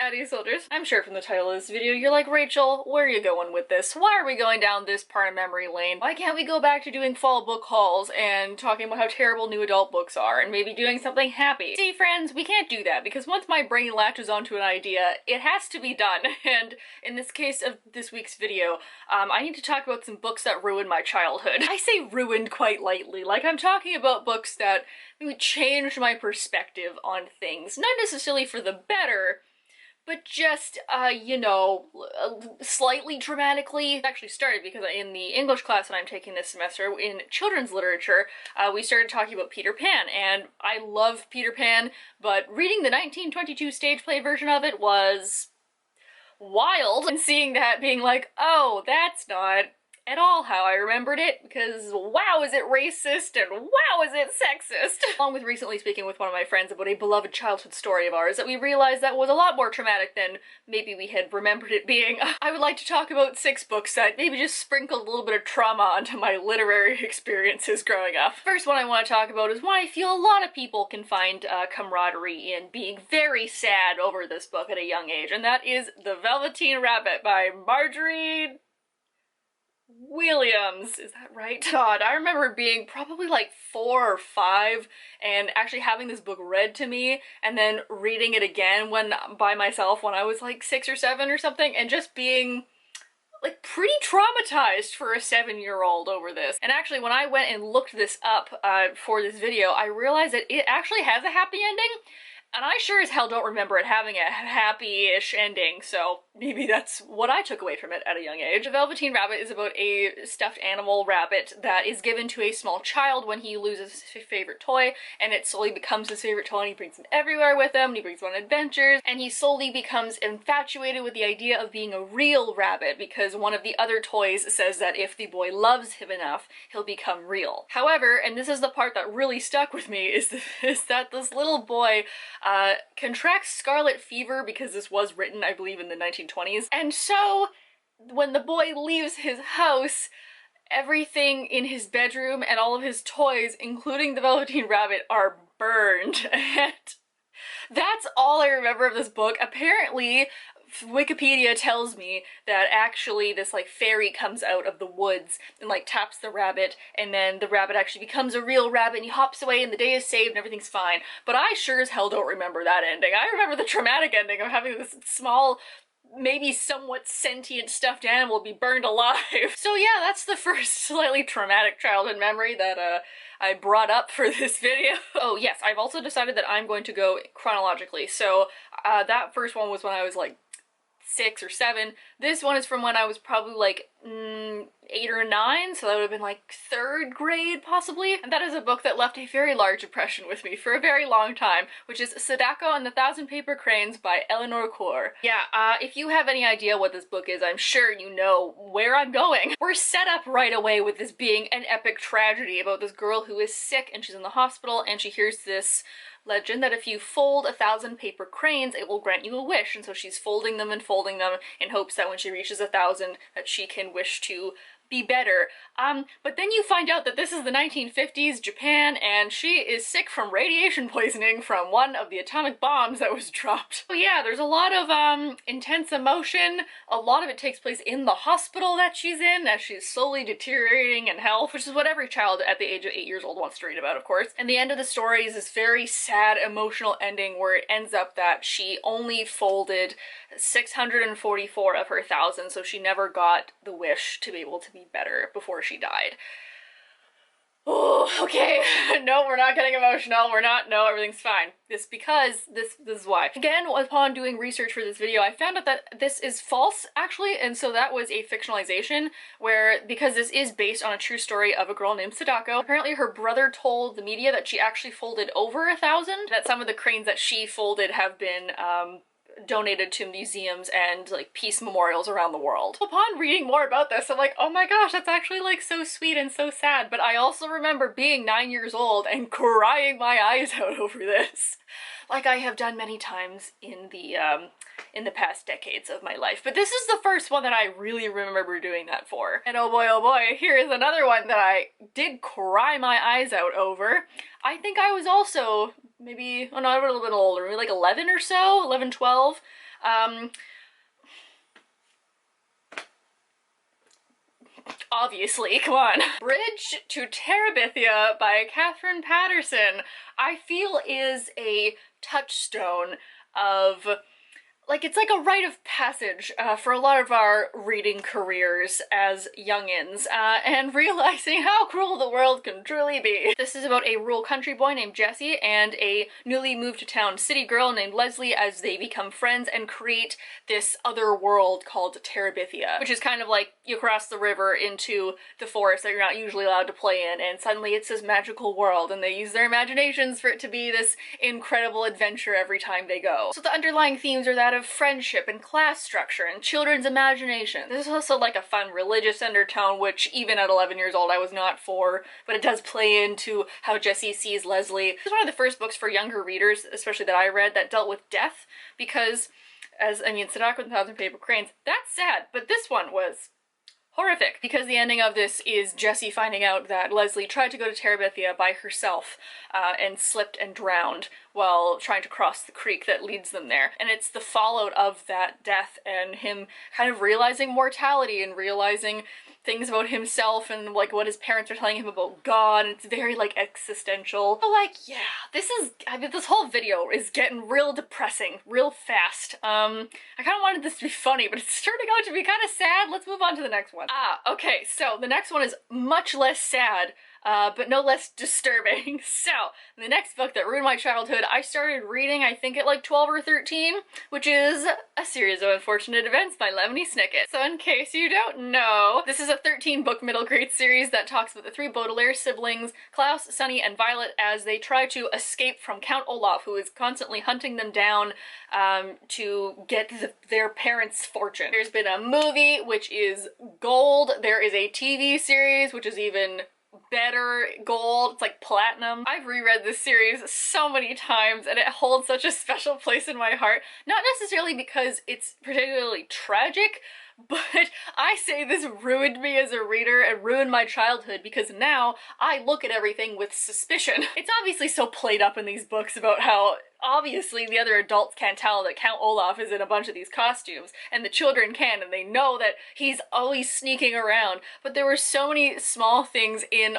Addy Soldiers. I'm sure from the title of this video you're like, Rachel, where are you going with this? Why are we going down this part of memory lane? Why can't we go back to doing fall book hauls and talking about how terrible new adult books are and maybe doing something happy? See friends, we can't do that because once my brain latches onto an idea, it has to be done. And in this case of this week's video, I need to talk about some books that ruined my childhood. I say ruined quite lightly, like I'm talking about books that maybe changed my perspective on things. Not necessarily for the better, but just, you know, slightly dramatically. It actually started because in the English class that I'm taking this semester in children's literature, we started talking about Peter Pan, and I love Peter Pan, but reading the 1922 stage play version of it was wild, and seeing that being like, oh, that's not at all how I remembered it, because wow is it racist and wow is it sexist. Along with recently speaking with one of my friends about a beloved childhood story of ours that we realized that was a lot more traumatic than maybe we had remembered it being. I would like to talk about 6 books that maybe just sprinkled a little bit of trauma onto my literary experiences growing up. First one I want to talk about is why I feel a lot of people can find camaraderie in being very sad over this book at a young age, and that is The Velveteen Rabbit by Marjorie Williams. Is that right? God, I remember being probably like 4 or 5 and actually having this book read to me and then reading it again by myself when I was like 6 or 7 or something, and just being like pretty traumatized for a 7-year-old over this. And actually when I went and looked this up for this video, I realized that it actually has a happy ending. And I sure as hell don't remember it having a happy-ish ending, so maybe that's what I took away from it at a young age. The Velveteen Rabbit is about a stuffed animal rabbit that is given to a small child when he loses his favorite toy, and it slowly becomes his favorite toy, and he brings him everywhere with him, and he brings him on adventures, and he slowly becomes infatuated with the idea of being a real rabbit because one of the other toys says that if the boy loves him enough, he'll become real. However, and this is the part that really stuck with me, is that this little boy contracts scarlet fever because this was written, I believe, in the 1920s. And so, when the boy leaves his house, everything in his bedroom and all of his toys, including the Velveteen Rabbit, are burned. And that's all I remember of this book. Apparently, Wikipedia tells me that actually this like fairy comes out of the woods and like taps the rabbit, and then the rabbit actually becomes a real rabbit and he hops away and the day is saved and everything's fine. But I sure as hell don't remember that ending. I remember the traumatic ending of having this small, maybe somewhat sentient stuffed animal be burned alive. So yeah, that's the first slightly traumatic childhood memory that I brought up for this video. Oh yes, I've also decided that I'm going to go chronologically. So that first one was when I was like 6 or 7. This one is from when I was probably like 8 or 9, so that would have been like 3rd grade possibly. And that is a book that left a very large impression with me for a very long time, which is Sadako and the Thousand Paper Cranes by Eleanor Cour. Yeah, if you have any idea what this book is, I'm sure you know where I'm going. We're set up right away with this being an epic tragedy about this girl who is sick and she's in the hospital and she hears this legend that if you fold 1,000 paper cranes, it will grant you a wish, and so she's folding them in hopes that when she reaches 1,000 that she can wish to be better. But then you find out that this is the 1950s Japan and she is sick from radiation poisoning from one of the atomic bombs that was dropped. So yeah, there's a lot of intense emotion. A lot of it takes place in the hospital that she's in as she's slowly deteriorating in health, which is what every child at the age of 8 years old wants to read about, of course. And the end of the story is this very sad emotional ending where it ends up that she only folded 644 of her 1,000, so she never got the wish to be able to be better before she died. Oh, okay. No, we're not getting emotional. We're not. No, everything's fine. This is why. Again, upon doing research for this video, I found out that this is false, actually, and so that was a fictionalization because this is based on a true story of a girl named Sadako. Apparently her brother told the media that she actually folded over 1,000, that some of the cranes that she folded have been, donated to museums and like peace memorials around the world. Upon reading more about this, I'm like, oh my gosh, that's actually like so sweet and so sad. But I also remember being 9 years old and crying my eyes out over this, like I have done many times in the past decades of my life. But this is the first one that I really remember doing that for. And oh boy, here is another one that I did cry my eyes out over. I think I was also maybe, oh no, a little bit older, maybe like 11 or so, 11, 12. Obviously, come on. Bridge to Terabithia by Catherine Patterson, I feel is a touchstone of, like, it's like a rite of passage for a lot of our reading careers as youngins, and realizing how cruel the world can truly be. This is about a rural country boy named Jesse and a newly moved to town city girl named Leslie as they become friends and create this other world called Terabithia, which is kind of like you cross the river into the forest that you're not usually allowed to play in, and suddenly it's this magical world, and they use their imaginations for it to be this incredible adventure every time they go. So the underlying themes are that of friendship and class structure and children's imagination. This is also like a fun religious undertone, which even at 11 years old I was not for, but it does play into how Jesse sees Leslie. This is one of the first books for younger readers, especially that I read, that dealt with death, because Sadako and the Thousand Paper Cranes, that's sad, but this one was horrific, because the ending of this is Jesse finding out that Leslie tried to go to Terabithia by herself and slipped and drowned while trying to cross the creek that leads them there. And it's the fallout of that death and him kind of realizing mortality and realizing things about himself and like what his parents are telling him about God, and it's very like existential. But like, yeah, this whole video is getting real depressing real fast. I kind of wanted this to be funny, but it's turning out to be kind of sad. Let's move on to the next one. Okay, so the next one is much less sad, but no less disturbing. So, the next book that ruined my childhood, I started reading, I think at like 12 or 13, which is A Series of Unfortunate Events by Lemony Snicket. So in case you don't know, this is a 13-book middle grade series that talks about the three Baudelaire siblings, Klaus, Sunny, and Violet, as they try to escape from Count Olaf, who is constantly hunting them down to get their parents' fortune. There's been a movie, which is gold. There is a TV series, which is even better, gold. It's like platinum. I've reread this series so many times and it holds such a special place in my heart. Not necessarily because it's particularly tragic, but I say this ruined me as a reader and ruined my childhood because now I look at everything with suspicion. It's obviously so played up in these books about how obviously the other adults can't tell that Count Olaf is in a bunch of these costumes, and the children can, and they know that he's always sneaking around, but there were so many small things in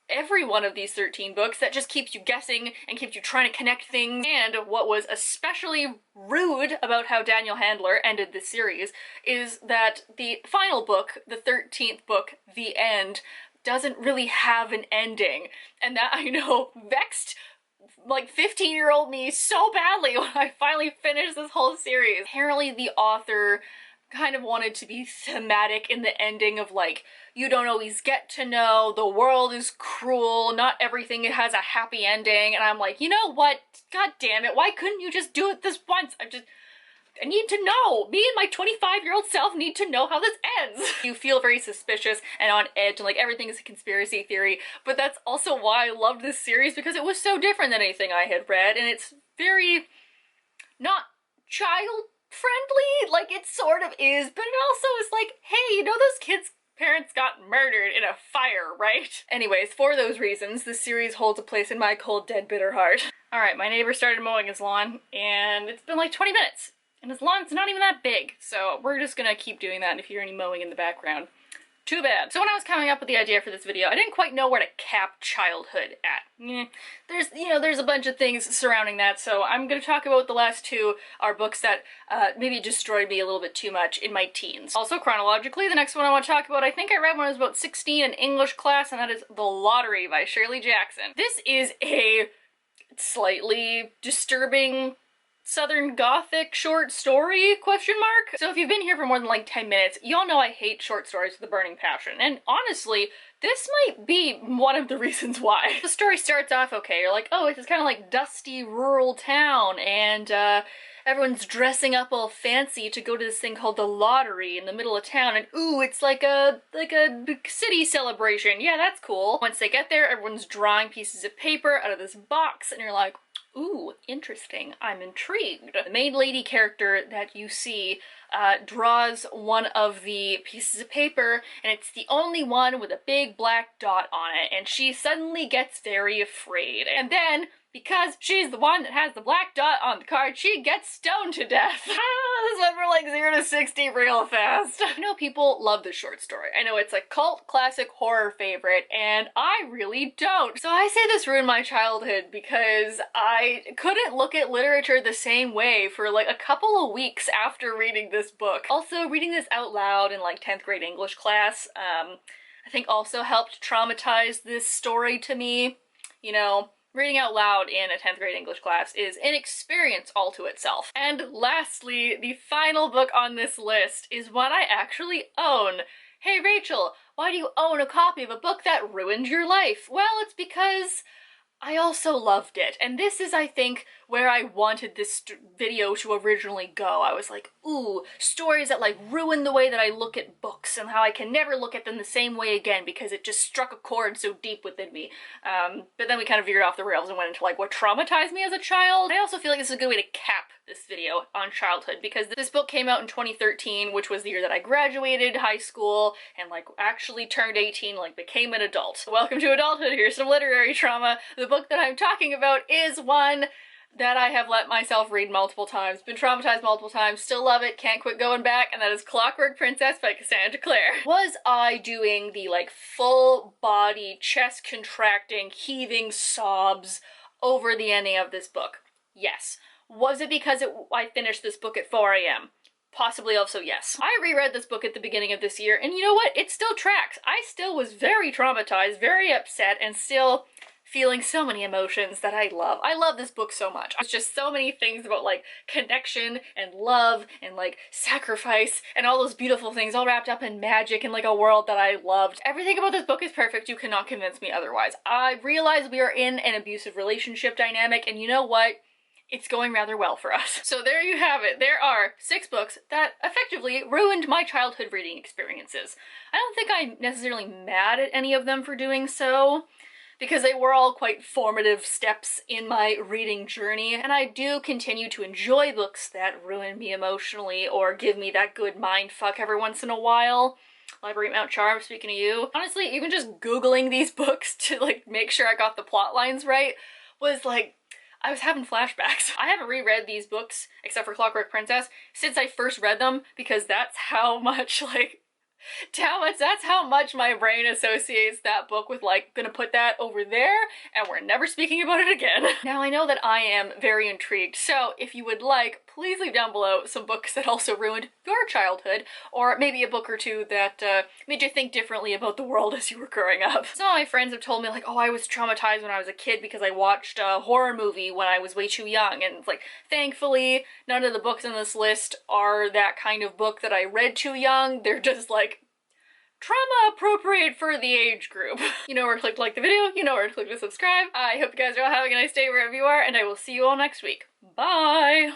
every one of these 13 books that just keeps you guessing and keeps you trying to connect things. And what was especially rude about how Daniel Handler ended this series is that the final book, the 13th book, The End, doesn't really have an ending, and that, I know, vexed like 15-year-old me so badly when I finally finished this whole series. Apparently the author kind of wanted to be thematic in the ending of like, you don't always get to know, the world is cruel, not everything has a happy ending, and I'm like, you know what, god damn it, why couldn't you just do it this once? I need to know. Me and my 25-year-old self need to know how this ends. You feel very suspicious and on edge and like everything is a conspiracy theory, but that's also why I loved this series, because it was so different than anything I had read, and it's very not child-friendly. Like, it sort of is, but it also is like, hey, you know those kids' parents got murdered in a fire, right? Anyways, for those reasons, this series holds a place in my cold, dead, bitter heart. Alright, my neighbor started mowing his lawn, and it's been like 20 minutes. And his lawn's not even that big, so we're just gonna keep doing that, and if you hear any mowing in the background, too bad. So when I was coming up with the idea for this video, I didn't quite know where to cap childhood at. There's a bunch of things surrounding that, so I'm gonna talk about the last two are books that maybe destroyed me a little bit too much in my teens. Also, chronologically, the next one I want to talk about, I think I read when I was about 16 in English class, and that is The Lottery by Shirley Jackson. This is a slightly disturbing Southern Gothic short story, question mark? So if you've been here for more than like 10 minutes, y'all know I hate short stories with a burning passion, and honestly, this might be one of the reasons why. The story starts off okay, you're like, oh, it's this kind of like dusty rural town, and everyone's dressing up all fancy to go to this thing called the Lottery in the middle of town, and ooh, it's like a city celebration. Yeah, that's cool. Once they get there, everyone's drawing pieces of paper out of this box, and you're like, ooh, interesting. I'm intrigued. The main lady character that you see draws one of the pieces of paper, and it's the only one with a big black dot on it, and she suddenly gets very afraid. And then, because she's the one that has the black dot on the card, she gets stoned to death. went from like 0 to 60 real fast. I know people love this short story. I know it's a cult classic horror favorite, and I really don't. So I say this ruined my childhood because I couldn't look at literature the same way for like a couple of weeks after reading this book. Also, reading this out loud in like 10th grade English class, I think also helped traumatize this story to me. You know, reading out loud in a 10th grade English class is an experience all to itself. And lastly, the final book on this list is one I actually own. Hey Rachel, why do you own a copy of a book that ruined your life? Well, it's because I also loved it, and this is, I think, where I wanted this video to originally go. I was like, ooh, stories that like ruin the way that I look at books and how I can never look at them the same way again because it just struck a chord so deep within me. But then we kind of veered off the rails and went into like what traumatized me as a child. I also feel like this is a good way to cap this video on childhood because this book came out in 2013, which was the year that I graduated high school and like actually turned 18, like became an adult. Welcome to adulthood, here's some literary trauma. The book that I'm talking about is one that I have let myself read multiple times, been traumatized multiple times, still love it, can't quit going back, and that is Clockwork Princess by Cassandra Clare. Was I doing the like full body, chest contracting, heaving sobs over the ending of this book? Yes. Was it because I finished this book at 4 a.m.? Possibly also yes. I reread this book at the beginning of this year, and you know what? It still tracks. I still was very traumatized, very upset, and still feeling so many emotions that I love. I love this book so much. It's just so many things about like connection and love and like sacrifice and all those beautiful things all wrapped up in magic and like a world that I loved. Everything about this book is perfect. You cannot convince me otherwise. I realize we are in an abusive relationship dynamic, and you know what? It's going rather well for us. So there you have it. There are 6 books that effectively ruined my childhood reading experiences. I don't think I'm necessarily mad at any of them for doing so, because they were all quite formative steps in my reading journey, and I do continue to enjoy books that ruin me emotionally or give me that good mind fuck every once in a while. Library at Mount Charm, speaking of you. Honestly, even just Googling these books to like make sure I got the plot lines right was like, I was having flashbacks. I haven't reread these books, except for Clockwork Princess, since I first read them, because that's how much like that's how much my brain associates that book with like, gonna put that over there and we're never speaking about it again. Now I know that I am very intrigued, so if you would like, please leave down below some books that also ruined your childhood, or maybe a book or two that made you think differently about the world as you were growing up. Some of my friends have told me like, oh, I was traumatized when I was a kid because I watched a horror movie when I was way too young, and it's like, thankfully none of the books on this list are that kind of book that I read too young. They're just like trauma appropriate for the age group. You know where to click to like the video, you know where to click to subscribe. I hope you guys are all having a nice day wherever you are, and I will see you all next week. Bye!